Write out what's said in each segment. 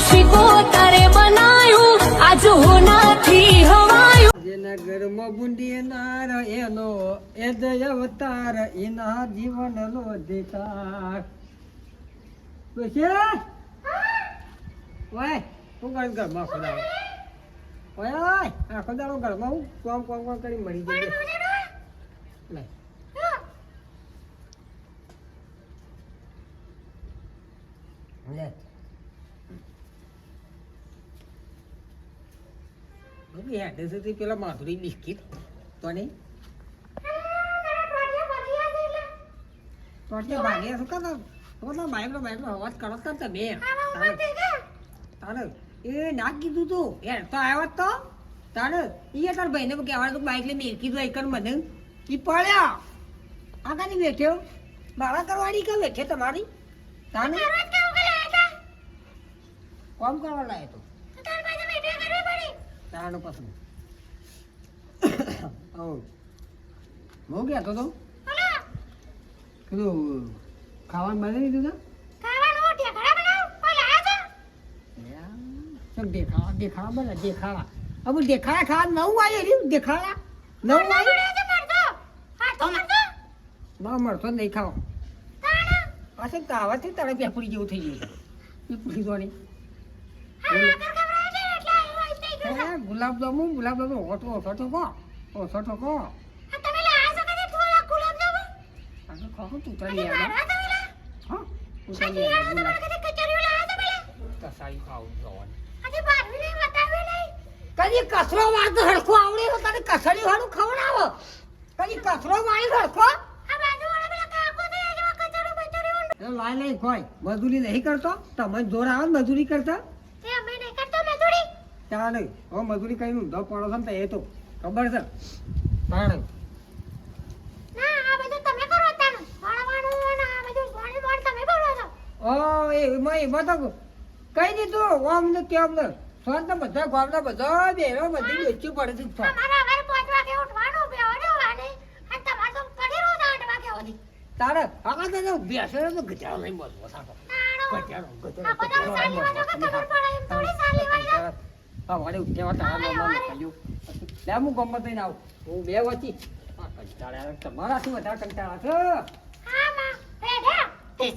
શીખો તારે બનાયું આજ હોનાથી હવાયું જેના ઘરમાં બુંદી નાર એનો એ જ અવતાર એના જીવનનો દેખાર પછી ઓય હું કરું ઘરમાં ખોદાવ ઓય આખો દાડો ઘરમાં હું કોમ કરી મળી જઈએ લે લે ગમે હેડે સુધી પેલા માધુરી બિસ્કીટ તો નહીં ટોટિયા ભાગ્યા શું કરતા મતલબ બાઈકનો અવાજ કરો તો તમે તારે એ ના કીધું તું યાર તો આવ્યો તો તારે એ તાર ભાઈને કહેવાનું તું બાઈક લઈને કીધું એકર મને એ પડ્યા આ કાની બેઠ્યો મારા કરવાની કેમ બેઠે તમારી તાને કોમ કરવા લાય તો તાનો પસંદ હું ગયા તો કીધું ખાવાનું બનાવી દીધું ચમ દેખાડા બને દેખાડા હવે દેખાડા ખાવા નવું આવી રહ્યું દેખાડા નવું આવી ના મળતો નહીં ખાવા પાછળ તાવાથી તારે પેપડી જેવું થઈ ગયું પીપડી જોડી ગુલાબ જામુન ઓછો ઠોકો ખાવું તું તારી હા સારી ખાવું કદી કચરો વાળતો હડકો આવડે તો તને કસરી વાળું ખવડાવો કદી કચરો વાળી હડકો લાઈ લઈ કોઈ મજૂરી નહીં કરતો તમે જોર આવે મજૂરી કરતા ચાલે હવે મજૂરી કઈ નું દો પડો છે એ તો ખબર છે તાણે એમાં તો કઈ દીધું ઓમ ને કેમ ને સ્વાદ ને બધા ગામના બધા બેરો બધી વેચવું પડે છે તારે આગળ તો બેસે તો ગજારો લઈ બોલવો સાતો ગજારો મારે ઉઠ્યા તારા કહ્યું લે હું ગમત લઈને આવું હું બે વચી કંટાળ્યા તમારાથી વધારે કંટાળા છે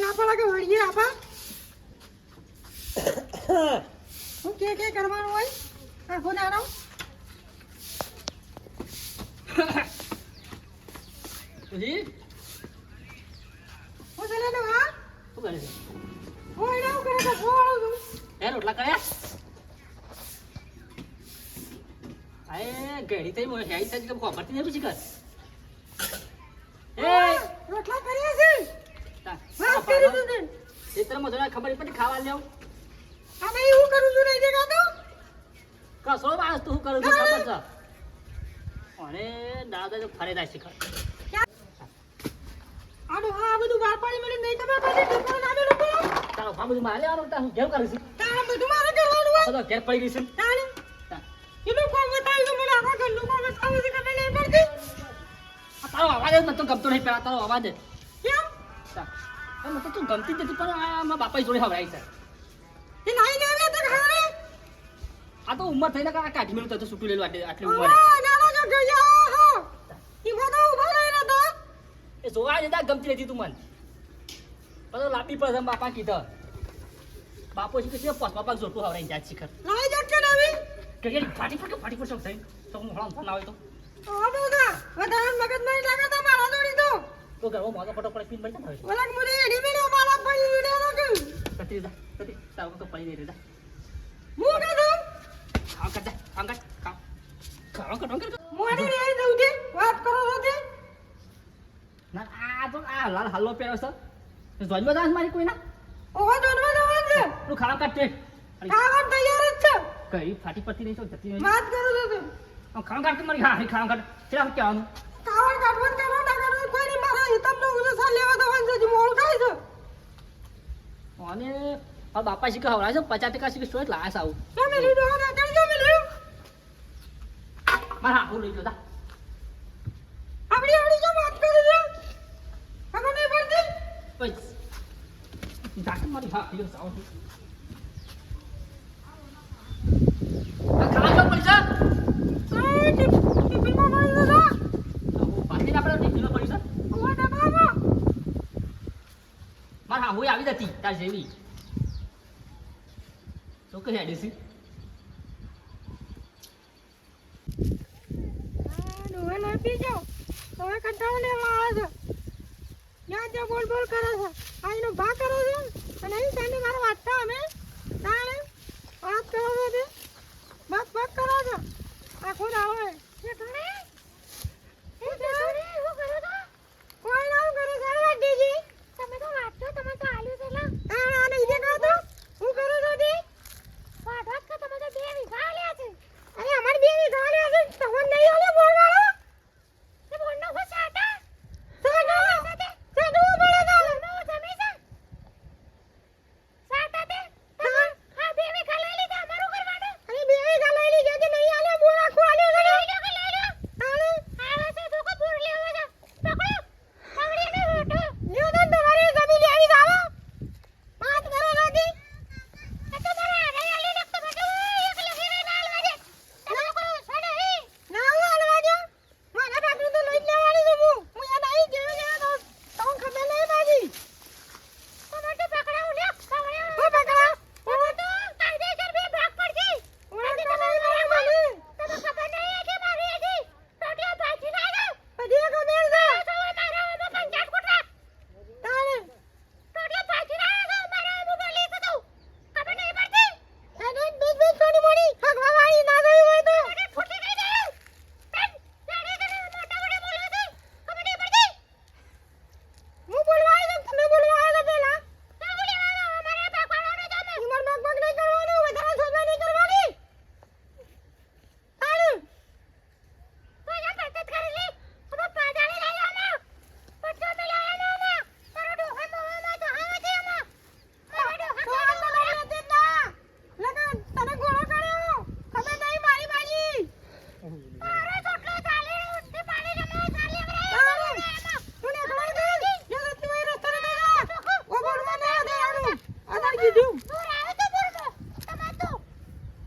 ના પડે કે વળીએ આપા હું કે કરવાનું હોય આખો દાડો જી હું ચલે તો હા શું કરે છે ઓય ના કરે તો છોડો તું એ રોટલા કર્યા આય ઘડી થઈ મોય હેઈ સાજી તો ખબરતી નહીં પછી કર એ રોટલા કર્યા છે વાત કરી તું ને ચિત્રમાં જોના ખબર પડી ખાવા લેવ હવે હું કરું છું નહીં દેખાતો કસો માણસ તું કરું છું ખબર છે અને દાદા તો ફરે જાય શીખર આનો હા બધું બાર પાડી મને નહીં ખબર પડે ઢોકળો નાડો લોકો તારો ફા બધું મારે આવવાનું તા હું કેમ કરું છું તારે બધું મારે કરવાનું હોય તો ઘેર પડી ગઈ છે તારે એનું કોમ બતાવી તો મને આખા ઘરનું કોમ બતાવી છે ખબર નહીં પડતી તારો અવાજ જ નતો ગમતો નહીં પેલા તારો અવાજ જ કેમ મને તો તું ગમતી જ નથી પણ આ મારા બાપા જોડે હવરાઈ છે એ નાઈ ને આવે તો ખબર આ તો ઉંમર થઈને કાઢી મેલું તો છૂટું લેલું આટલી ઉંમર ના ગયા હો ઈ બધો ઉભો રહી તો એ જોવા જતા ગમતી હતી તું મને પછી લાપી પર બાપા કીધો બાપો શીખે છે પોસ બાપા જોતું હવરાઈ જાય શીખર લાઈ જટ કે નવી કે ફાટી પર શું થઈ તો હું હળમ ફોન આવે તો ઓડોગા વધારે મગજ નહીં લાગતા મારા જોડી તો ઘરમાં મોજો ફટો પડે પીન બની થાય ઓલક મુને એડી મેનો મારા પડી વિડે લાગે કતી જા કતી તાવ તો પડી દે જા મુ કે દો ખાવ કર ખાવ કર મોડી રે દઉં દે વાત કરો છો તે ના આ તો આ લાલ હાલો પહેરો છે જોઈનમાં દાસ મારી કોઈ ના ઓહો જોનવા જવાનું છે તું ખાવા કાઢ ખાવા તૈયાર જ છે કઈ ફાટી પડતી નહીં છો જતી નહીં વાત કરું છું તું ખાવા કાઢ કે મારી હા ખાવા કાઢ ચલા કહેવાનું ખાવા કાઢવાનું કરવા ના કરવાનું કોઈ નહીં મારા હિતમનો ઉજસા લેવા દવાનું છે હજી મોડું થાય છે અને આ બાપા શીખા હવરા છે 50% શીખે શું લાસ આવું તમે લીધો ના કરજો મે લીધો મારા હા લઈ લો દા આપણી જો વાત કરી છે ખબર નહીં પડતી બસ જાકે મારી હા પીઓ સાવ છું ખાવા જો પડી છે ટિફિનમાં મળી જશે પાછી આપણે ટિફિનમાં પડી છે ઓવા ડબ્બામાં મારા હા હોય આવી જતી તાર જેવી શું કહે હેડેસી ડોહે લઈ પી જાઓ હવે કંટાળો લેવા આવે છે ત્યાં ત્યાં બોલ બોલ કરે છે આ એનો ભા કરે છે અને અહીં સામે મારા વાંચતા અમે તાણે વાત કરો છો તે બક બક કરો છો આખો આવે એ કરે એ કરે હું કરો છો કોઈ ના હું કરે સારી વાત દીજી તમે તો વાંચો તમે તો આલ્યું છે લા તાણે આને ઈજે કહો તો હું કરો છો તે વાઢત કે તમે તો 2 વીઘા આલ્યા છે અરે અમાર 2 વીઘા આલ્યા છે તમને નહીં આલ્યો બોલ વાળો તે બોલ નો ખસાતા સાડો સાડો બોલે તો નો જમી છે સાતા તે હા 2 વીઘા લઈ લીધા અમારું કરવાનું અરે 2 વીઘા લઈ લીધા તે નહીં આલ્યો બોલ આખો આલ્યો છે લઈ લ્યો તાણે આવે છે તો કો બોર લેવો છે પકડો પકડીને હોટો લ્યો તો તમારી જમીન આવી જાવ વાત કરો લાગી તો મારા આગળ આલી લખતો બેટો એક લખી રે નાલ વાજે તમે કોઈ છોડે હે ના હાલ વાજો મારા બાકરી તો લઈ લેવાની છું હું યાદ આવી ગયો તો ખબર નહીં બાજી તમે તો પકડાવ લ્યો પકડાવ હું પકડાવ હું તો કાયદેસર બે ભાગ પડશે ઓળખ તો નહીં મને તમે ખબર નહીં કે મારી હતી ટોટિયા પાછી ના ગયો બધી ગમેલ છે તો મારા પંચાયત કોટરા તારે ટોટિયા પાછી ના ગયો મારા બોલી તો ખબર નહીં પડતી એને બીજ બીજ છોડી મોડી ભગવા વાળી ના ગઈ હોય તો મને ફૂટી ગઈ જાય પેન જાણે કે મોટા મોટા બોલો છે ખબર નહીં પડતી હું બોલવા આવ્યો તમે બોલવા આવ્યો પેલા તો બોલવાનો અમારે પાકવાનો તમે ઈમર બગ બગ નહીં કરવાનું વધારે શોધવા નહીં કરવાની તારું તો યા કરતે કરી લે હવે પાજાને લઈ આવો પછો મે લઈ આવો તારો ડોહા મોમાં તો આવે છે આમાં તારો ડોહા તો લઈ લેતે ના લગન તને ગોળો કર્યો ખબર નહીં મારી બાજી અરે છોટલો ચાલે ઉઠી પાણી જમા ચાલે રે તું ને ખબર દે યે તું એ રસ્તે દે ઓ બોલવા ના દે આનું આદર કીધું તું આવે તો બોલતો તમાર તો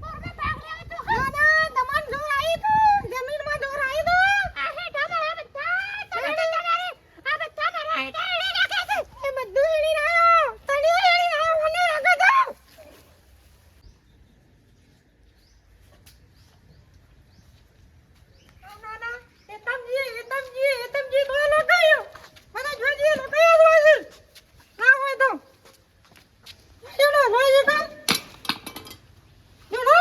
બોલને ભાગ લેવે તો ના ના તમાર જોર આવી તો જમીનમાં જોર આવી તો આ હે તમારા બધા તમે તમારે આ બધા મારા એડી નાખે છે એ બધું એડી રહ્યો તને એડી રહ્યો મને લાગે તો ના ના એતમજી તો લગાયો મને જોજી લગાયો હોય ના હોય તો ચલો લઈ જા ચલો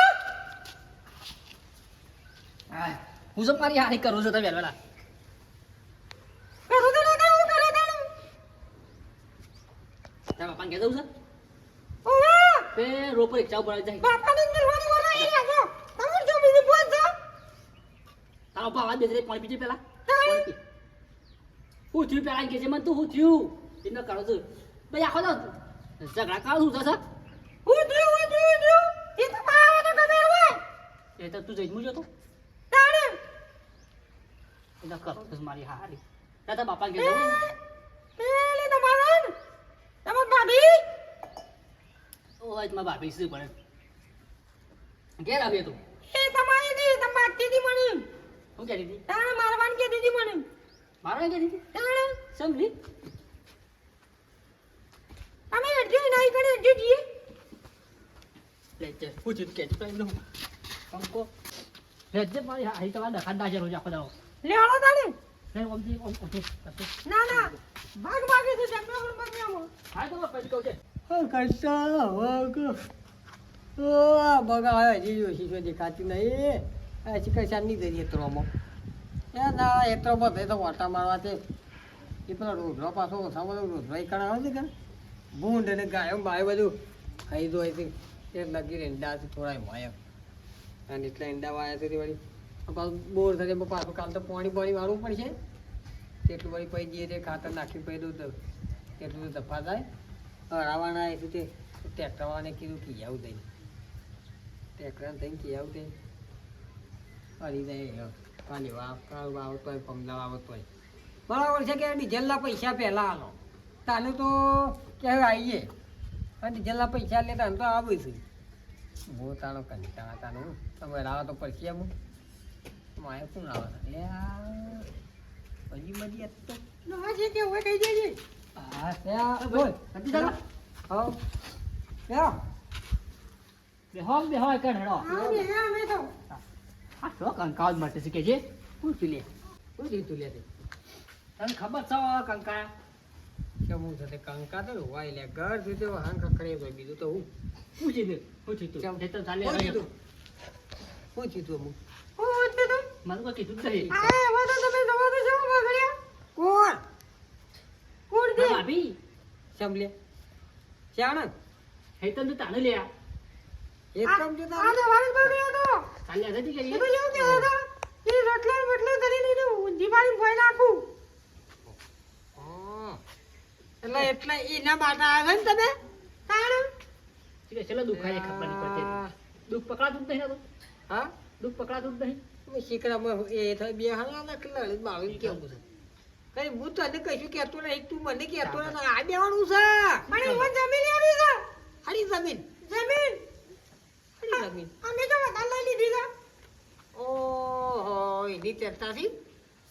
હા હું સબ મારી હારી કરું છું તમે વેલા કરો તો ના કરો તારે તારા બાપાને કહી દઉં છે ઓવા તે રોપર એક ચાવ પડાવી જાય બાપાની નિર્વાણી બોલા એ રાખો તમે જો બીજી બોલ છો તારો બાપા આવાજ બેસી પાણી પીજે પેલા પાણી પી હું થયું પેલા કે છે મને તું હું થયું એને કરો છું ભાઈ આખો તો ઝઘડા કરો શું થશે હું થયું એ તો મારે તો ખબર હોય એ તો તું જઈ મુજો તો તારે એને કરો તો મારી હારી તારા બાપાને કહી દઉં પેલે તમારા તમાર ભાભી ઓ આજ માં બાપી શું પડે ઘેર આવ્યો તું એ તમારી દી તમારી દીદી મને શું કહેતી હતી તારે મારવાન કે દીદી મને મારો કહેતી હતી તારે સમજી અમે અડધી નહીં કરે અડધી જીએ લે છે પૂછ્યું કે તો એમ નો અંકો રેજે મારી હારી તમારા દખાન દાજે રોજ આખો દાવો લેવાળો તારે લે ઓમથી ઓમ ઓકે ના ના ભાગ ભાગે છે જમનો બગયામો હા તો પછી કહું છે કરતા વાગ ઓ આ બગા હજી જો શીશો દેખાતી નહીં આ શિકાર શાની દરી એત્રોમાં એ ના એત્રો બધે તો વાટા મારવા છે એ પેલા રોજનો પાછો ઓછામાં રોજનો કરાવે છે કે ભૂંડ અને ગાયો બાયો બધું ખાઈ દો છે એ લગી ઈંડા થોડા માયા અને એટલા ઈંડા વાયા છે વળી પાછું બોર થશે પાછું કાલ તો પાણી વાળવું પડશે તેટલું વળી પછી જે તે ખાતર નાખી પછી દઉં તો તેટલું તો દફા થાય હરાવાના એ તે ટ્રેક્ટરવાળાને કીધું કે આવું દઈ ટ્રેક્ટર થઈને કે આવું દઈ ફરી જાય પાણી આવતો હોય પમદાવ આવતો હોય બરાબર છે કે ડીઝલના પૈસા પહેલાં આલો તાનું તો ક્યારે આવીએ અને ડીઝલના પૈસા લે તાનું તો આવું છું બહુ તાનો કંટાળા તાનું તમે રાવા તો પડશે એમ મારે શું રાવા હજી બધી તો જે કે હોય કહી દેજે હા ત્યાં બોલ નથી ચાલો હા ત્યાં બેહો કણ હેડો હા મેં તો આ તો કંકાળ માટે શીખે છે પૂછી લે પૂછી તું લે તને ખબર છે કંકા કેવું છે તે કંકા તો હોય લે ઘર સુધી હાંગ ખખડે ભાઈ બીજું તો હું પૂછી દે પૂછી તું તે તો ચાલે પૂછી તું મને કોઈ કીધું જ નહીં કોણ કોણ હા, ભાભી સમલે ચાણ હે તને તાને લે એકદમ જો ચાલે હતી કે એટલે એટલે એના માટે આવે ને તમે ઠીક છે દુખાય ખબર નહીં પડતી દુખ પકડાતું જ નહીં તો હા દુખ પકડાતું જ નહીં શીકરામાં એ થાય બે હાલા લડી બાળી કેવું છે કઈ હું તને કશું કહેતો નહીં તું મને કહેતો નથી આ દેવાનું છે મને જમીન આવી છે હારી જમીન જમીન હારી જમીન અમે તો વધારે લઈ લીધી છે ઓહો એની ચર્ચાથી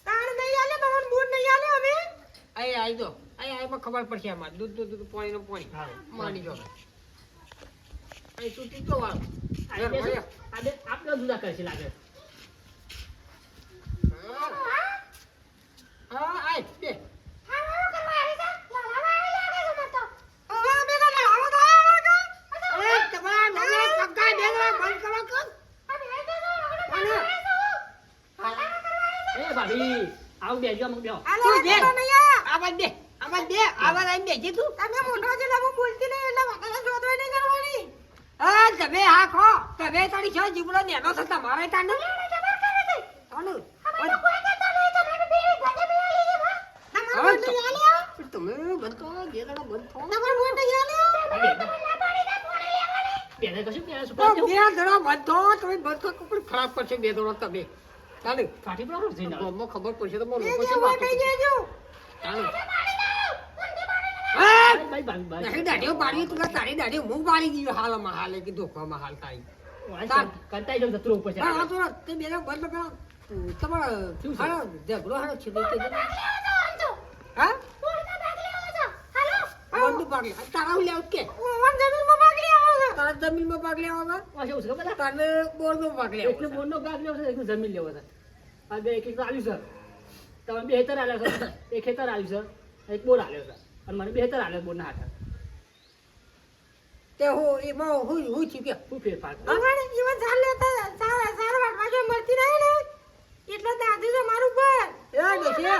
તાણ નહીં આલે તમાર મૂડ નહીં આલે અમે આઈ આઈ દો આઈમાં ખબર પડશે આમાં દૂધ પાણી નો પાણી માની જો આઈ તૂટી તો વાળ આપણે જુદા કરશે લાગે હા આઈ બે એ ભાભી આવ બેજો મગ બેહો તમે હા ખો તમે તારી છો જીવડો નેનો છે તમારે તાને તમે બનતો જે દાડા બનતો બેને કશું કે શું બે દાડા બનતો તમે બનતો કોઈ ખરાબ પડશે બે દાડા તમે ચાલે કાઠી પર જઈને ગમો ખબર પડશે તો મોર લોકો છે ચાલે ભાઈ ભાઈ તારી દાઢીઓ પાડી તું તારી દાઢીઓ મું પાડી દીધો હાલમાં હાલે કે ધોખામાં હાલ થાય કંટાઈ જાવ જતરો ઉપર છે હા તો તે બેનો બંધ પેલા તમારા હાલો ઝઘડો હાલો છે કે હા બંધ પાડી તારા લેવ કે તારા જમીનમાં ભાગ લેવા આ શું છે બધા તારે બોરનો ભાગ લેવો એટલે બોનનો ભાગ લેવો છે એક જમીન લેવો છે આ બે એક આલ્યું છે તમે બે હેતર આલ્યા છે એક હેતર આલ્યું છે એક બોર આલ્યો છે અને મને બે હેતર આલ્યા બોરના હાથે તે હું એમાં હું છું કે શું ફેરફાર અમારે જીવન ચાલે તો સાર વાટવા જો મળતી રહે ને એટલે દાદી તો મારું પર એ દેખે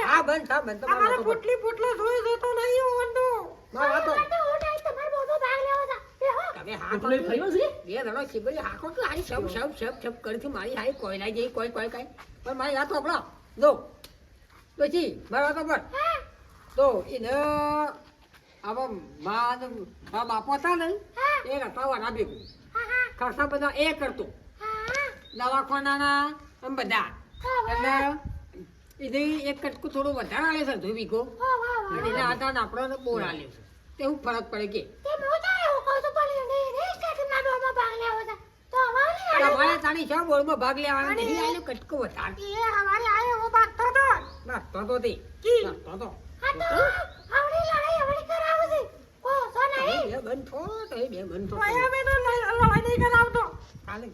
હા બંધ થા બંધ તમારો પોટલી પોટલો જોઈ જોતો નહીં ઓંડો મારા તો તમે હા એટલે ફર્યો છે બે ધડો શીબરી હાકો તો હારી સબ કરથી મારી હાઈ કોઈ ના જઈ કોઈ કાઈ પણ મારી હાથ આપડા દો પછી મારા તો પર તો એને આવા માં બાપો હતા ને એ હતા વાના ભેગું ખર્ચા બધા એ કરતો દવાખાનાના એમ બધા એટલે એને એક કટકું થોડું વધારે આલે છે અડધો વીઘો અને એના હાથા આપણને બોર આલ્યો છે તે હું ફરક પડે કે તમારે તારી છ બોરમાં ભાગ લેવાનો નહીં આલ્યો કટકો વધારે નાખતો તો તે નાખતો તો બે બંધ થો તો બે બંધ થો કાલે